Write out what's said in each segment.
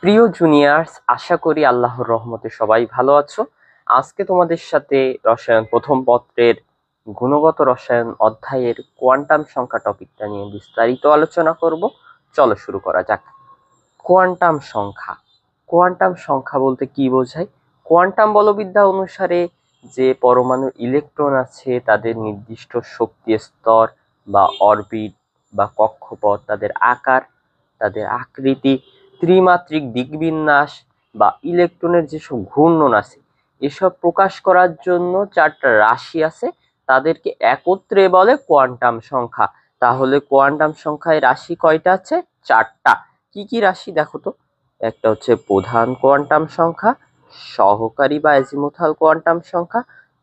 প্রিয় জুনিয়র্স, আশা করি আল্লাহর রহমতে সবাই ভালো আছো। আজকে তোমাদের সাথে রসায়ন প্রথম পত্রের গুণগত রসায়ন অধ্যায়ের কোয়ান্টাম সংখ্যা টপিকটা নিয়ে বিস্তারিত আলোচনা করব। চলো শুরু করা যাক। কোয়ান্টাম সংখ্যা। কোয়ান্টাম সংখ্যা বলতে কি বোঝায়? কোয়ান্টাম বলবিদ্যা অনুসারে যে পরমাণু ইলেকট্রন আছে তাদের নির্দিষ্ট শক্তি স্তর বা অরবিট বা কক্ষপথ, তাদের আকার, তাদের আকৃতি, ত্রিমাত্রিক দিকবিন্যাস বা ইলেকট্রনের যেসব ঘূর্ণন আছে এসব প্রকাশ করার জন্য চারটা রাশি আছে, তাদেরকে একত্রে বলে কোয়ান্টাম সংখ্যা। তাহলে কোয়ান্টাম সংখ্যায় রাশি কয়টা আছে? চারটা। কি কি রাশি দেখো তো? একটা হচ্ছে প্রধান কোয়ান্টাম সংখ্যা, সহকারী বা অ্যাজিমুথাল কোয়ান্টাম সংখ্যা,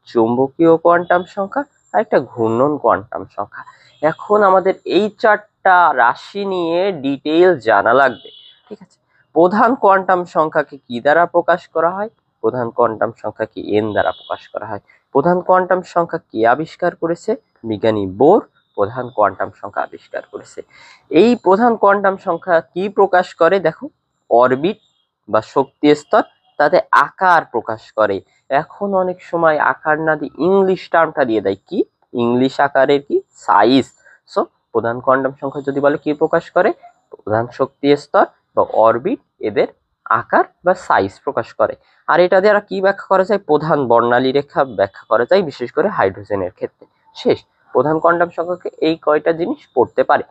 চুম্বকীয় কোয়ান্টাম সংখ্যা, আর একটা ঘূর্ণন কোয়ান্টাম সংখ্যা। এখন আমাদের এই চারটা রাশি নিয়ে ডিটেইল জানা লাগবে, ঠিক আছে? প্রধান কোয়ান্টাম সংখ্যাকে কি দ্বারা প্রকাশ করা হয়? প্রধান কোয়ান্টাম সংখ্যাকে এন দ্বারা প্রকাশ করা হয়। প্রধান কোয়ান্টাম সংখ্যা কে আবিষ্কার করেছে? বিজ্ঞানী বোর প্রধান কোয়ান্টাম সংখ্যা আবিষ্কার করেছে। এই প্রধান কোয়ান্টাম সংখ্যা কি প্রকাশ করে দেখো? অরবিট বা শক্তি স্তর, তাতে আকার প্রকাশ করে। এখন অনেক সময় আকার না দিয়ে ইংলিশ টার্মটা দিয়ে দেয়, কি ইংলিশ আকারের কি সাইজ। সো প্রধান কোয়ান্টাম সংখ্যা যদি বলে কি প্রকাশ করে, প্রধান শক্তি স্তর বা অরবিট এদের আকার বা সাইজ প্রকাশ করে। আর এটা দ্বারা কি ব্যাখ্যা করা যায়? প্রধান বর্ণালী রেখা ব্যাখ্যা করা যায়, বিশেষ করে হাইড্রোজেনের ক্ষেত্রে। শেষ। প্রধান কোয়ান্টাম সংখ্যাকে এই কয়টা জিনিস পড়তে পারে।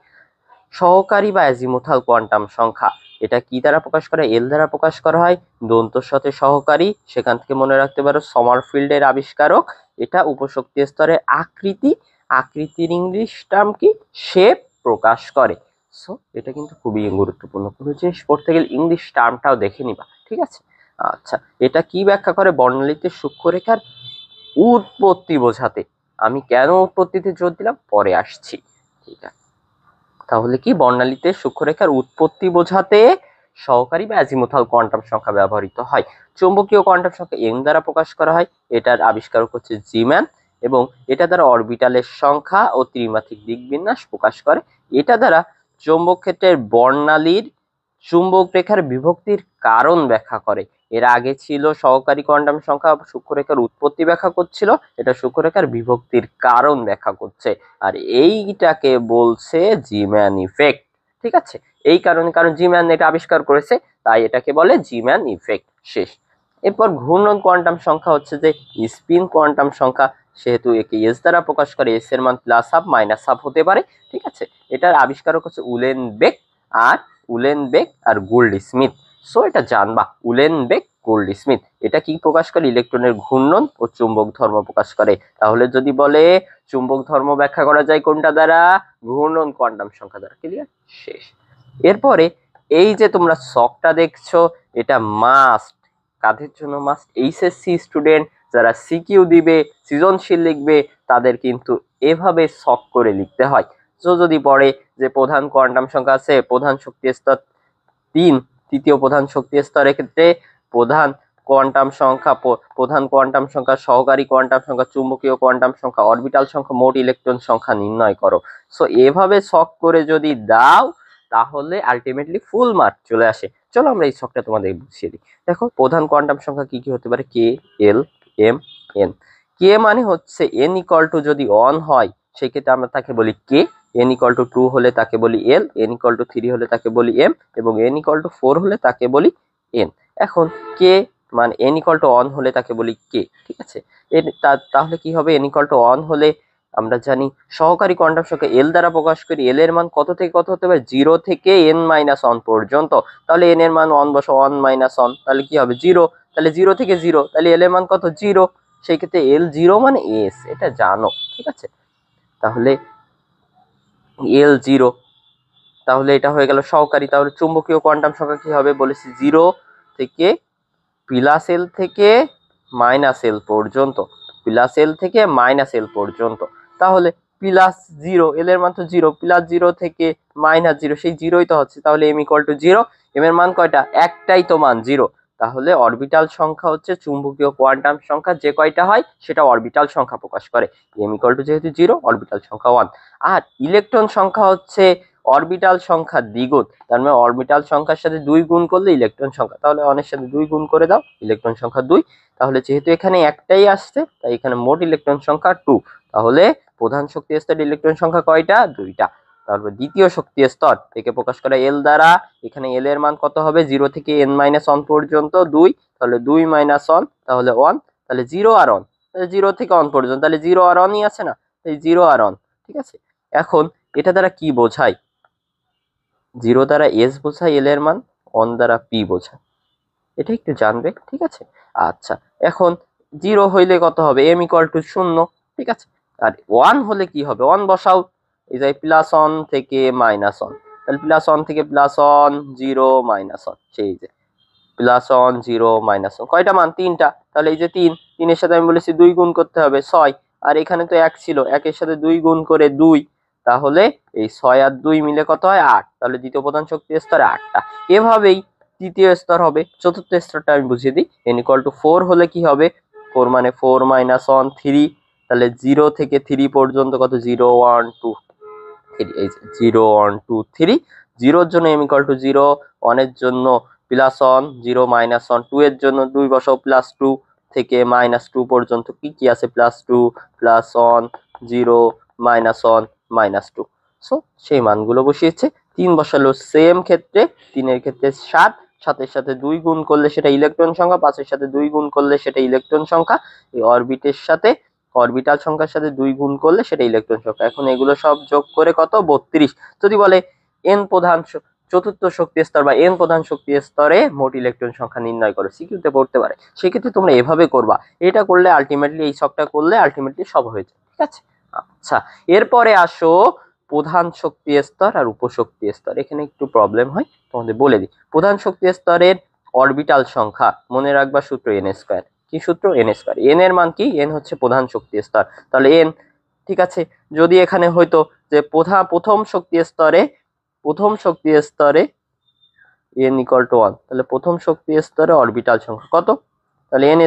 সহকারী বা অ্যাজিমুথাল কোয়ান্টাম সংখ্যা, এটা কি দ্বারা প্রকাশ করা? এল দ্বারা প্রকাশ করা হয়। দন্তর সাথে সহকারী, সেখান থেকে মনে রাখতে পারো সমরফিল্ডের আবিষ্কারক। এটা উপশক্তি স্তরের আকৃতি, আকৃতির ইংলিশ টার্ম কি? শেপ প্রকাশ করে। সো এটা কিন্তু খুবই গুরুত্বপূর্ণ, কোনো জিনিস পড়তে গেলে ইংলিশ টার্মটাও দেখে নিবা, ঠিক আছে? আচ্ছা, এটা কি ব্যাখ্যা করে? বর্ণালীতে সূক্ষ্মরেখার উৎপত্তি বোঝাতে। আমি কেন উৎপত্তিতে জোর দিলাম পরে আসছি, ঠিক আছে? তাহলে কি বর্ণালীতে সূক্ষ্মরেখার উৎপত্তি বোঝাতে সহকারী বা অ্যাজিমুথাল কোয়ান্টাম সংখ্যা ব্যবহৃত হয়। চৌম্বকীয় কোয়ান্টাম সংখ্যা এন দ্বারা প্রকাশ করা হয়। এটার আবিষ্কারক হচ্ছে জিম্যান, এবং এটা দ্বারা অরবিটালের সংখ্যা ও ত্রিমাত্রিক দিকবিন্যাস প্রকাশ করে। এটা দ্বারা চৌম্বক ক্ষেত্রের বর্ণালীর চুম্বক রেখার বিভক্তির কারণ ব্যাখ্যা করে। এর আগে ছিল সহকারী কোয়ান্টাম সংখ্যা সূক্ষ্মরেখার উৎপত্তি ব্যাখ্যা করছিল, এটা সূক্ষ্মরেখার বিভক্তির কারণ ব্যাখ্যা করছে। আর এইটাকে বলছে জিম্যান ইফেক্ট, ঠিক আছে? এই কারণে, কারণ জিম্যান এটা আবিষ্কার করেছে, তাই এটাকে বলে জিম্যান ইফেক্ট। শেষ। এরপর ঘূর্ণন কোয়ান্টাম সংখ্যা হচ্ছে যে স্পিন কোয়ান্টাম সংখ্যা, সেহেতু একে এস দ্বারা প্রকাশ করে। এস এর মান প্লাস হাফ মাইনাস হাফ হতে পারে, ঠিক আছে? এটার আবিষ্কারক হচ্ছে উলেনবেক আর গোল্ড স্মিথ। সো এটা জানবা, উলেনবেক গোল্ড স্মিথ। এটা কি প্রকাশ করে? ইলেকট্রনের ঘূর্ণন ও চুম্বক ধর্ম প্রকাশ করে। তাহলে যদি বলে চুম্বক ধর্ম ব্যাখ্যা করা যায় কোনটা দ্বারা? ঘূর্ণন কোয়ান্টাম সংখ্যা দ্বারা। ক্লিয়ার? শেষ। এরপরে এই যে তোমরা শকটা দেখছো, এটা মাস্ট, কাদের জন্য মাস্ট? এইচএসসি স্টুডেন্ট যারা সিকিউ দিবে, সৃজনশীল লিখবে, তাদের কিন্তু এভাবে শক করে লিখতে হয়। তো যদি পড়ে যে প্রধান কোয়ান্টাম সংখ্যা আছে, প্রধান শক্তি স্তর 3, তৃতীয় প্রধান শক্তি স্তরের ক্ষেত্রে প্রধান কোয়ান্টাম সংখ্যা, প্রধান কোয়ান্টাম সংখ্যা, সহকারী কোয়ান্টাম সংখ্যা, চুম্বকীয় কোয়ান্টাম সংখ্যা, অরবিটাল সংখ্যা, মোট ইলেকট্রন সংখ্যা নির্ণয় করো। সো এভাবে শক করে যদি দাও তাহলে আলটিমেটলি ফুল মার্ক চলে আসে। চলো আমরা এই শকটা তোমাদের বুঝিয়ে দিই। দেখো, প্রধান কোয়ান্টাম সংখ্যা কি কি হতে পারে? কে, এল, এম, এন। কে মানে হচ্ছে এন ইকুয়াল টু যদি 1 হয় সেক্ষেত্রে আমরা তাকে বলি কে, n ইকুয়াল টু 2 হলে তাকে বলি এল, n ইকুয়াল টু 3 হলে তাকে বলি এম, এবং n ইকুয়াল টু 4 হলে তাকে বলি এন। এখন কে মানে n ইকুয়াল টু 1 হলে তাকে বলি কে, ঠিক আছে? তাহলে কি হবে? n ইকুয়াল টু 1 হলে আমরা জানি সহকারী কোয়ান্টাম সংখ্যা এল দ্বারা প্রকাশ করি। এল এর মান কত থেকে কত হতে পারে? 0 থেকে n-1 পর্যন্ত। তাহলে n এর মান 1 বসো, 1-1, তাহলে কি হবে? 0। তাহলে 0 থেকে 0, তাহলে এল এর মান কত? 0। সেই ক্ষেত্রে এল 0 মানে এস, এটা জানো, ঠিক আছে? তাহলে এল 0, তাহলে এটা হয়ে গেল সহকারী। তাহলে চুম্বকীয় কোয়ান্টাম সংখ্যা কি হবে বলেছি? 0 থেকে প্লাস এল থেকে মাইনাস এল পর্যন্ত, প্লাস এল থেকে মাইনাস এল পর্যন্ত। তাহলে প্লাস 0, এল এর মান তো 0, প্লাস 0 থেকে মাইনাস 0, সেই 0ই তো হচ্ছে। তাহলে এম ইকুয়াল টু 0, এম এর মান কয়টা? একটাই তো মান, 0। তাহলে অরবিটাল সংখ্যা হচ্ছে চুম্বকীয় কোয়ান্টাম সংখ্যা যে কয়টা হয় সেটা অরবিটাল সংখ্যা প্রকাশ করে। এম ইকুয়াল টু যেহেতু 0, অরবিটাল সংখ্যা 1। আর ইলেকট্রন সংখ্যা হচ্ছে অরবিটাল সংখ্যা দ্বিগুণ, তার মানে অরবিটাল সংখ্যার সাথে 2 গুণ করলে ইলেকট্রন সংখ্যা, তাহলে 1 এর সাথে 2 গুণ করে দাও, ইলেকট্রন সংখ্যা 2। তাহলে যেহেতু এখানে একটাই আসছে তাই এখানে মোট ইলেকট্রন সংখ্যা 2। তাহলে প্রধান শক্তি স্তরে ইলেকট্রন সংখ্যা কয়টা? 2টা। তারপর দ্বিতীয় শক্তি স্তর থেকে প্রকাশ করা এল দ্বারা, এখানে এল এর মান কত হবে? 0 থেকে n-1 পর্যন্ত 2, তাহলে 2 - 1 তাহলে 1, তাহলে 0 আর 1, তাহলে 0 থেকে 1 পর্যন্ত, তাহলে 0 আর 1ই আছে না, এই 0 আর 1, ঠিক আছে। এখন এটা দ্বারা কি বোঝায়? 0 দ্বারা s বোঝায় এল এর মান, 1 দ্বারা p বোঝায়, এটা একটু জানবে, ঠিক আছে। আচ্ছা, এখন 0 হইলে কত হবে? m = 0, ঠিক আছে। আর 1 হলে কি হবে? 1 বসাও, এই যে +1 থেকে -1, তাহলে +1 থেকে +1, 0 -1, সেই যে +1 0 -1, কয়টা মান? 3টা, তাহলে এই যে 3, 3 এর সাথে আমি বলেছি 2 গুণ করতে হবে, 6, আর এখানে তো 1 ছিল, 1 এর সাথে 2 গুণ করে 2, তাহলে এই 6 আর 2 মিলে কত হয়? 8, তাহলে দ্বিতীয় প্রধান শক্তি স্তরে 8টা। এভাবেই তৃতীয় স্তর হবে। চতুর্থ স্তরটা আমি বুঝিয়ে দিই। n = 4 হলে কি হবে? 4 মানে 4 - 1 3, তাহলে 0 থেকে 3 পর্যন্ত কত? 0 1 2 3, এই যে 0 1 2 3, 0 এর জন্য m = 0, 1 এর জন্য +1, 0 -1, 2 এর জন্য 2 বসাও, +2 থেকে -2 পর্যন্ত কি কি আছে? +2 +1 0 -1 -2, সো সেই মানগুলো বসিয়েছে। 3 বসালো সেম ক্ষেত্রে, 3 এর ক্ষেত্রে 7, 7 এর সাথে 2 গুণ করলে সেটা ইলেকট্রন সংখ্যা, 5 এর সাথে 2 গুণ করলে সেটা ইলেকট্রন সংখ্যা, এই অরবিটের সাথে অরবিটাল সংখ্যার সাথে 2 গুণ করলে সেটা ইলেকট্রন সংখ্যা। এখন এগুলো সব যোগ করে কত? 32। যদি বলে n প্রধান চতুর্থ শক্তি স্তর বা n প্রধান শক্তি স্তরে মোট ইলেকট্রন সংখ্যা নির্ণয় করো, সিকিউতে পড়তে পারে, সেক্ষেত্রে তোমরা এভাবে করবা। এটা করলে আলটিমেটলি, এই ছকটা করলে আলটিমেটলি সব হয়ে যায়, ঠিক আছে। আচ্ছা, এরপরে আসো প্রধান শক্তি স্তর আর উপশক্তি স্তর। এখানে একটু প্রবলেম হয়, তোমাদের বলে দিই। প্রধান শক্তি স্তরের অরবিটাল সংখ্যা মনে রাখবা, সূত্র n²। কি সূত্র? n²। n এর মান কি? n হচ্ছে প্রধান শক্তি স্তর, তাহলে n, ঠিক আছে। যদি এখানে হয়তো যে প্রথম শক্তি স্তরে n = 1, তাহলে প্রথম শক্তি স্তরে অরবিটাল সংখ্যা কত? তাহলে n²,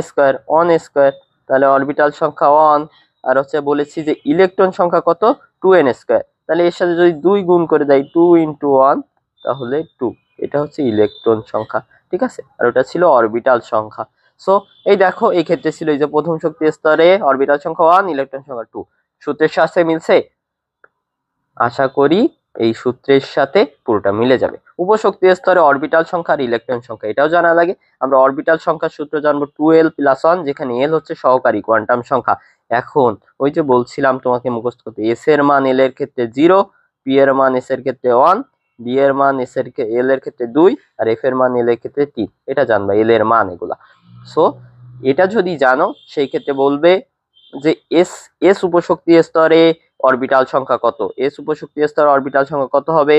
1², তাহলে অরবিটাল সংখ্যা 1, আর হচ্ছে বলেছি যে ইলেকট্রন সংখ্যা কত? 2n², তাহলে এর সাথে যদি 2 গুণ করে দেয়, 2 × 1, তাহলে 2, এটা হচ্ছে ইলেকট্রন সংখ্যা, ঠিক আছে। আর ওটা ছিল অরবিটাল সংখ্যা। সো এই দেখো, এই ক্ষেত্রে ছিল এই যে প্রথম শক্তি স্তরে অরবিটাল সংখ্যা 1, ইলেকট্রন সংখ্যা 2, সূত্রের সাথে মিলছে? আশা করি এই সূত্রের সাথে পুরোটা মিলে যাবে। উপশক্তি স্তরে অরবিটাল সংখ্যা আর ইলেকট্রন সংখ্যা এটাও জানা লাগে। আমরা অরবিটাল সংখ্যার সূত্র জানবো 2l + 1, যেখানে l হচ্ছে সহকারী কোয়ান্টাম সংখ্যা। এখন ওই যে বলছিলাম তোমাকে মুখস্থ করতে, s এর মান l এর ক্ষেত্রে 0, p এর মান s এর ক্ষেত্রে 1, d এর মান l এর ক্ষেত্রে 2, আর f এর মান l এর ক্ষেত্রে 3, এটা জানবা, l এর মান এগুলা। সো এটা যদি জানো, সেই ক্ষেত্রে বলবে যে s উপশক্তি স্তরে অরবিটাল সংখ্যা কত? s উপশক্তি স্তরে অরবিটাল সংখ্যা কত হবে?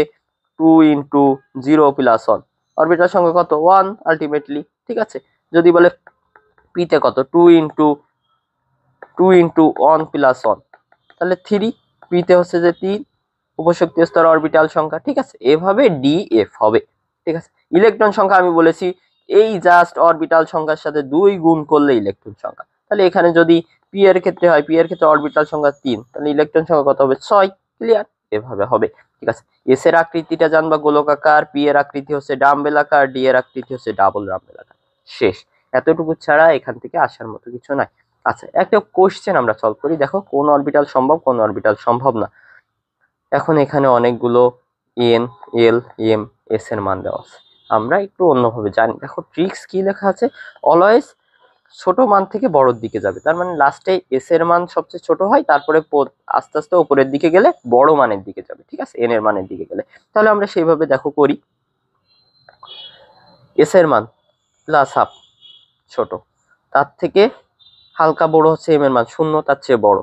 2 × 0 + 1, অরবিটাল সংখ্যা কত? 1 আলটিমেটলি, ঠিক আছে। যদি বলে p তে কত? 2 × 1 + 1, তাহলে 3, p তে হচ্ছে যে 3, উপশক্তি স্তর অরবিটাল সংখ্যা, ঠিক আছে। এভাবে df হবে, ঠিক আছে। ইলেকট্রন সংখ্যা আমি বলেছি এই জাস্ট অরবিটাল সংখ্যার সাথে 2 গুণ করলে ইলেকট্রন সংখ্যা। তাহলে এখানে যদি p এর ক্ষেত্রে হয়, p এর ক্ষেত্রে অরবিটাল সংখ্যা 3, তাহলে ইলেকট্রন সংখ্যা কত হবে? 6, ক্লিয়ার? এভাবে হবে, ঠিক আছে। s এর আকৃতিটা জানবা গোলকাকার, p এর আকৃতি হচ্ছে ডাম্বেল আকার, d এর আকৃতি হচ্ছে ডাবল ডাম্বেল আকার। শেষ, এতটুকু ছাড়া এখান থেকে আসার মতো কিছু নাই। আচ্ছা, একটা কোশ্চেন আমরা সলভ করি। দেখো কোন অরবিটাল সম্ভব, কোন অরবিটাল সম্ভব না। এখন এখানে অনেকগুলো n l m s এর মান দেওয়া আছে, আমরা একটু অন্যভাবে জানি। দেখো ট্রিক্স কি লেখা আছে? অলওয়েজ ছোট মান থেকে বড়র দিকে যাবে, তার মানে লাস্টে s এর মান সবচেয়ে ছোট হয়, তারপরে আস্তে আস্তে উপরের দিকে গেলে বড় মানের দিকে যাবে, ঠিক আছে, n এর মানের দিকে গেলে। তাহলে আমরা সেইভাবে দেখো করি। s এর মান +1/2 ছোট, তার থেকে হালকা বড় হচ্ছে m এর মান 0, তার চেয়ে বড়।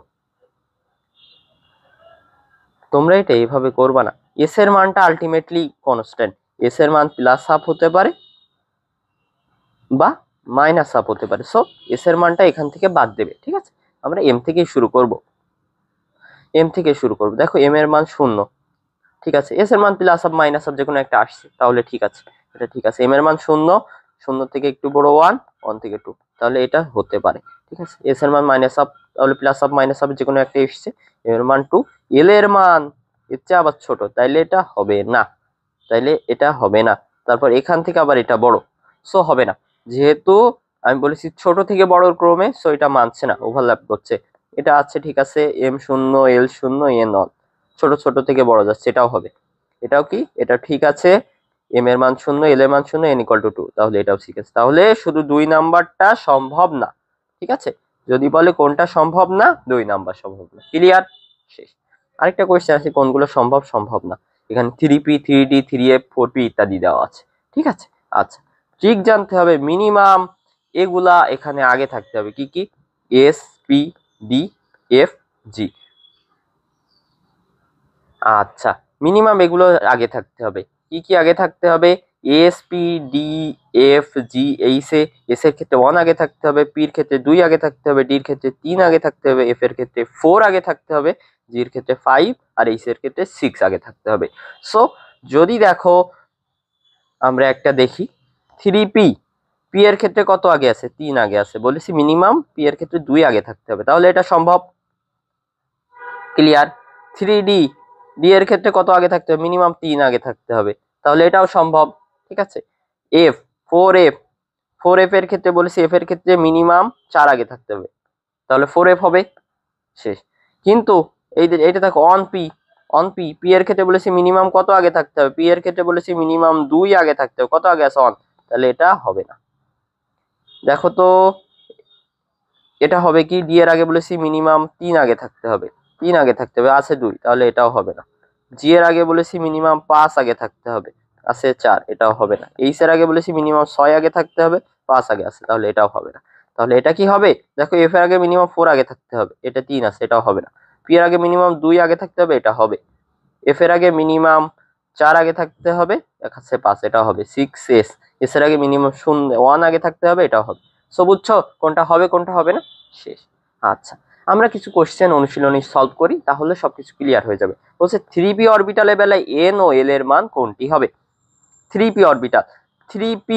তোমরা এটা এইভাবে করবা না। s এর মানটা আলটিমেটলি কনস্ট্যান্ট, s এর মান +1/2 হতে পারে বা -1/2 হতে পারে। সো s এর মানটা এখান থেকে বাদ দেবে, ঠিক আছে। আমরা m থেকেই শুরু করব, দেখো m এর মান 0, ঠিক আছে। s এর মান +1/2 -1/2 যে কোনো একটা আসছে, তাহলে ঠিক আছে, এটা ঠিক আছে। m এর মান 0, 0 থেকে একটু বড় 1, 1 থেকে 2, তাহলে এটা হতে পারে, ঠিক আছে। s এর মান -1/2, তাহলে +1/2 -1/2 যে কোনো একটা এসছে। m এর মান 2, l এর মান এর চেয়ে আবার ছোট, তাইলে এটা হবে না, তাইলে এটা হবে না। তারপর এখান থেকে আবার এটা বড়, সো হবে না। যেহেতু আমি বলেছি ছোট থেকে বড়র ক্রমে, সো এটা মানছে না, ওভারল্যাপ করছে। এটা আছে ঠিক আছে, M0 L0 N1, ছোট ছোট থেকে বড় যাচ্ছে, এটাও হবে। এটাও কি, এটা ঠিক আছে, এম এর মান 0, এল এর মান 0, n=2, তাহলে এটাও ঠিক আছে। তাহলে শুধু 2 নাম্বারটা সম্ভব না, ঠিক আছে। যদি বলে কোনটা সম্ভব না, 2 নাম্বার সম্ভব না। ক্লিয়ার? শেষ। আরেকটা কোয়েশ্চেন আছে কোনগুলো সম্ভব সম্ভব না। এখানে 3p 3d 3f 4p ইত্যাদি দেওয়া আছে, ঠিক আছে। আচ্ছা, ট্রিক জানতে হবে, মিনিমাম এগুলা এখানে আগে থাকতে হবে। কি কি? S P D F G. আচ্ছা, মিনিমাম এগুলো আগে থাকতে হবে। কি কি আগে থাকতে হবে? S P D F G. S এর ক্ষেত্রে 1 আগে থাকতে হবে, পি এর ক্ষেত্রে 2 আগে থাকতে হবে, ডি এর ক্ষেত্রে 3 আগে থাকতে হবে, এফ এর ক্ষেত্রে 4 আগে থাকতে হবে, জি এর ক্ষেত্রে 5, আর এইচ এর ক্ষেত্রে 6 আগে থাকতে হবে। সো যদি দেখো আমরা একটা দেখি, 3p, পি এর ক্ষেত্রে কত আগে আছে? 3 আগে আছে। বলেছি মিনিমাম পি এর ক্ষেত্রে 2 আগে থাকতে হবে, তাহলে এটা সম্ভব। ক্লিয়ার? 3d, ডি এর ক্ষেত্রে কত আগে থাকতে হবে? মিনিমাম 3 আগে থাকতে হবে, তাহলে এটাও সম্ভব, ঠিক আছে। এফ, 4f, 4f এর ক্ষেত্রে বলেছি এফ এর ক্ষেত্রে মিনিমাম 4 আগে থাকতে হবে, তাহলে 4f হবে। শেষ। কিন্তু এইটা দেখো, অন পি, পি এর ক্ষেত্রে বলেছি মিনিমাম কত আগে থাকতে হবে? পি এর ক্ষেত্রে বলেছি মিনিমাম 2 আগে থাকতে হবে, কত আগে আছে? অন, তাহলে এটা হবে না। দেখো তো এটা হবে কি, ডি এর আগে বলেছি মিনিমাম 3 আগে থাকতে হবে, 3 আগে থাকতে হবে, আছে 2, তাহলে এটাও হবে না। জি এর আগে বলেছি মিনিমাম 5 আগে থাকতে হবে, আছে 4, এটাও হবে না। এইচ এর আগে বলেছি মিনিমাম 6 আগে থাকতে হবে, 5 আগে আছে, তাহলে এটাও হবে না। তাহলে এটা কি হবে? দেখো, এফ এর আগে মিনিমাম 4 আগে থাকতে হবে, এটা 3 আছে, এটাও হবে না। পি এর আগে মিনিমাম 2 আগে থাকতে হবে, এটা হবে। এফ এর আগে মিনিমাম 4 আগে থাকতে হবে, দেখাচ্ছে 5, এটাও হবে। 6s, এস এর আগে মিনিমাম 1 আগে থাকতে হবে, এটাও হবে। সো বুঝছো কোনটা হবে কোনটা হবে না? শেষ। আচ্ছা, আমরা কিছু কোশ্চেন অনুশীলনী সলভ করি, তাহলে সবকিছু ক্লিয়ার হয়ে যাবে। বলছে 3p অরবিটালের বেলায় n ও l এর মান কোনটি হবে? 3p অরবিটাল, 3p,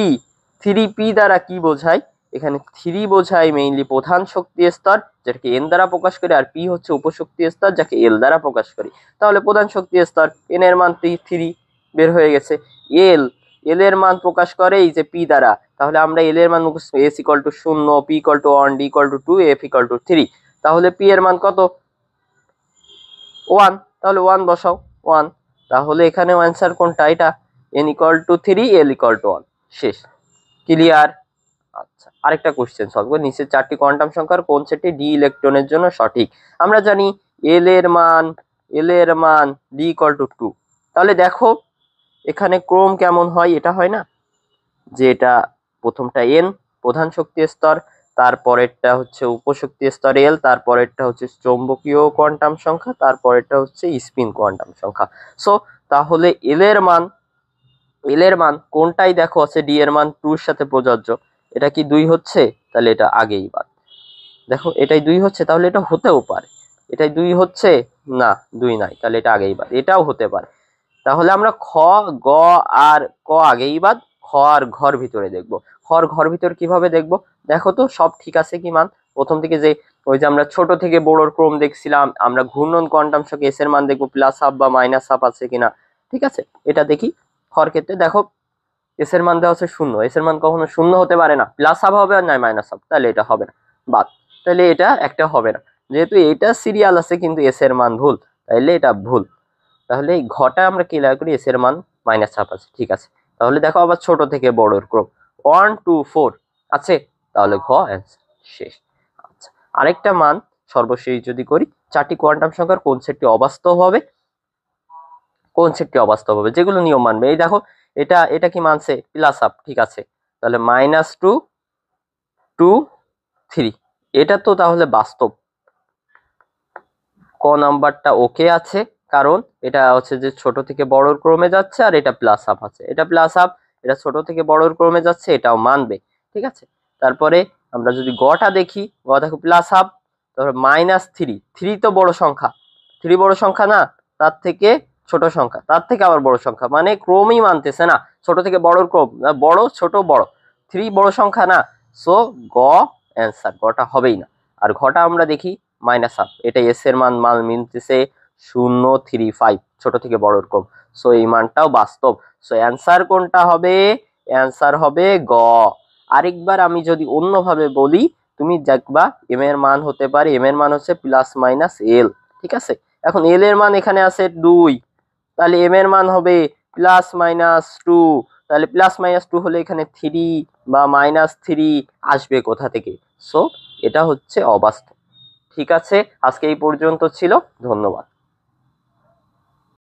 3p দ্বারা কি বোঝায়? এখানে 3 বোঝায় মেইনলি প্রধান শক্তি স্তর, যেটাকে n দ্বারা প্রকাশ করি, আর p হচ্ছে উপশক্তি স্তর, যাকে l দ্বারা প্রকাশ করি। তাহলে প্রধান শক্তি স্তর, n এর মান 3 বের হয়ে গেছে। l এর মান প্রকাশ করে এই যে p দ্বারা, তাহলে আমরা l এর মান মুখস্থ, s = 0, p = 1, d = 2, f = 3। তাহলে p এর মান কত? 1, তাহলে 1 বসাও, 1। তাহলে এখানে অ্যান্সার কোনটা? এটা, n = 3, l = 1। শেষ। ক্লিয়ার? আচ্ছা, আরেকটা কোশ্চেন সলভ করি। নিচের 4টি কোয়ান্টাম সংখ্যার কোন সেটটি ডি ইলেকট্রনের জন্য সঠিক? আমরা জানি l এর মান d = 2। তাহলে দেখো এখানে ক্রম কেমন হয়, এটা হয় না যে এটা প্রথমটা n প্রধান শক্তি স্তর, তারপরেরটা হচ্ছে উপশক্তি স্তর l, তারপরেরটা হচ্ছে চৌম্বকীয় কোয়ান্টাম সংখ্যা, তারপরেরটা হচ্ছে স্পিন কোয়ান্টাম সংখ্যা। সো তাহলে এল এর মান কোনটাই দেখো আছে ডি এর মান 2 এর সাথে প্রযোজ্য, এটা কি 2 হচ্ছে? তাহলে এটা আগেই বাদ। দেখো এটাই 2 হচ্ছে, তাহলে এটা হতেও পারে। এটাই 2 হচ্ছে না, 2 নাই, তাহলে এটা আগেই বাদ। এটাও হতে পারে। তাহলে আমরা খ, গ আর ক আগেই বাদ, খ আর ঘর ভিতরে দেখব। খর ঘর ভিতর কিভাবে দেখব? দেখো তো সব ঠিক আছে কি মান। প্রথম থেকে যে ওই যে আমরা ছোট থেকে বড়র ক্রম দেখছিলাম, আমরা ঘূর্ণন কোয়ান্টাম সংখ্যা এস এর মান দেখবো প্লাস হাফ বা মাইনাস হাফ আছে কিনা, ঠিক আছে। এটা দেখি। খর ক্ষেত্রে দেখো এস এর মান দেওয়া হচ্ছে 0, এস এর মান কখনো 0 হতে পারে না, প্লাস হাফ হবে আর নাই মাইনাস হাফ, তাহলে এটা হবে না, বাদ। তাহলে এটা একটা হবে না, যেহেতু এটা সিরিয়াল আছে কিন্তু এস এর মান ভুল, তাইলে এটা ভুল। তাহলে এই ঘটা আমরা ক্লিয়ার করি, এস এর মান মাইনাস হাফ আছে, ঠিক আছে। তাহলে দেখো আবার ছোট থেকে বড়র ক্রম 1 2 4 আছে, তাহলে ঘ অ্যান্সার। শেষ। আচ্ছা, আরেকটা মান সর্বশেষ যদি করি, 4টি কোয়ান্টাম সংখ্যার কোন সেটটি অবাস্তব হবে? কোন সেটটি অবাস্তব হবে? যেগুলো নিয়ম মানবে। এই দেখো এটা এটা কি মানছে? প্লাস হাফ, ঠিক আছে। তাহলে -2 2 3, এটা তো তাহলে বাস্তব। ক নাম্বারটা ওকে আছে, কারণ এটা হচ্ছে যে ছোট থেকে বড়র ক্রমে যাচ্ছে, আর এটা প্লাস হাফ আছে, এটা প্লাস হাফ, এটা ছোট থেকে বড়র ক্রমে যাচ্ছে, এটাও মানবে, ঠিক আছে। তারপরে আমরা যদি গটা দেখি, গ দেখো প্লাস হাফ, তারপরে -3, 3 তো বড় সংখ্যা, 3 বড় সংখ্যা না, তার থেকে ছোট সংখ্যা, তার থেকে আবার বড় সংখ্যা, মানে ক্রমই মানতেছে না, ছোট থেকে বড়র ক্রম, বড় ছোট বড়, 3 বড় সংখ্যা না, সো গ অ্যান্সার, গটা হবেই না। আর ঘটা আমরা দেখি মাইনাস হাফ, এটা এস এর মান মিলতেছে 0 3 5, ছোট থেকে বড় এরকম। সো এই মানটাও বাস্তব। সো অ্যান্সার কোনটা হবে? অ্যান্সার হবে গ। আরেকবার আমি যদি অন্যভাবে বলি, তুমি দেখবা এম এর মান হতে পারে, এম এর মান হচ্ছে প্লাস মাইনাস এল, ঠিক আছে? এখন এল এর মান এখানে আছে 2, তাহলে এম এর মান হবে +-2, তাহলে +-2 হলে এখানে 3 বা -3 আসবে কোথা থেকে? সো এটা হচ্ছে অবাস্তব। ঠিক আছে, আজকে এই পর্যন্ত ছিল। ধন্যবাদ।